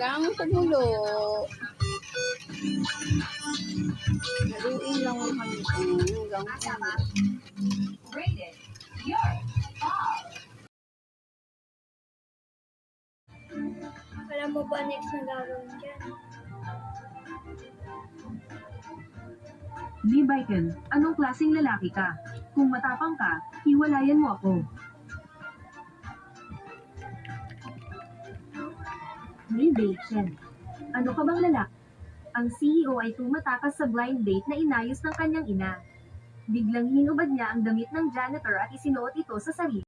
kang kumulo. Haluin lang ang hanggang kumulo. Alam mo ba next na gagawin dyan? Libaiken, anong klaseng lalaki ka? Kung matapang ka, hiwalayan mo ako. Libaiken, ano ka bang lalaki? Ang CEO ay tumatakas sa blind date na inayos ng kanyang ina. Biglang hinubad niya ang damit ng janitor at isinuot ito sa sarili.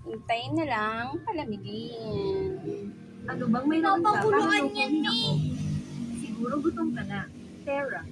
Hintayin na lang palamigin. Ano bang mayroon ka para Napakuluan yan, lukuhin ako? Siguro gutom ka na. Tara.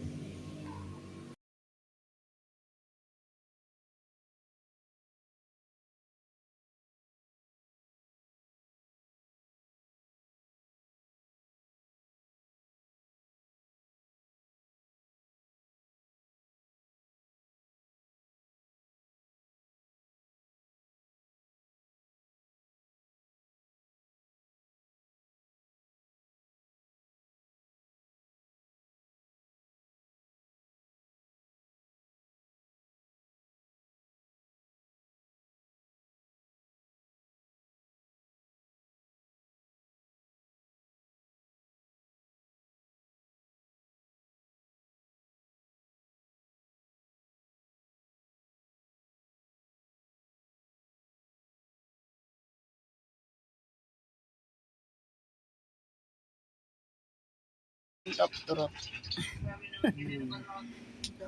Of truth.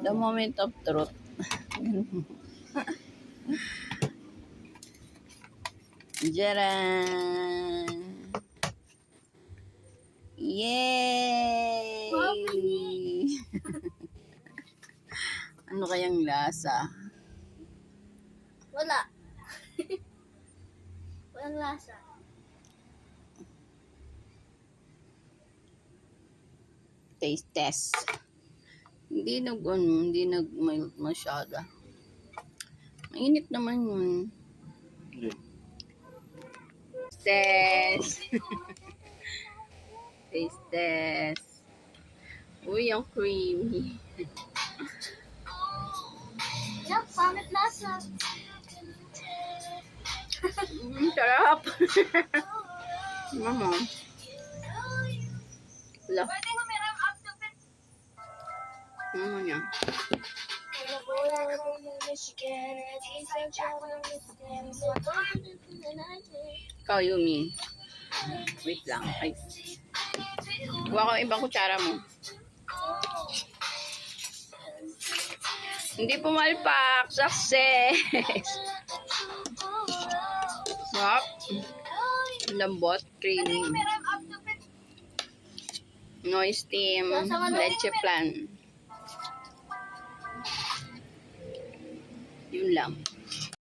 The moment of truth. Jaran! Yay! Ano kayang lasa? Wala. Walang lasa. Taste test. Hindi nag-mild masyado. Mainit naman yun. Test. Taste test. Uy, ang creamy. Yup, pangit lasa. Sarap. Mama. Wala. Mama niya. Ikaw, Yumi. Wait lang. Ay. Kuha ko ibang kutsara mo. Hindi pumalpak. Success. Sarap. Lambot. Creamy. No steam. Leche plan. Yun lang.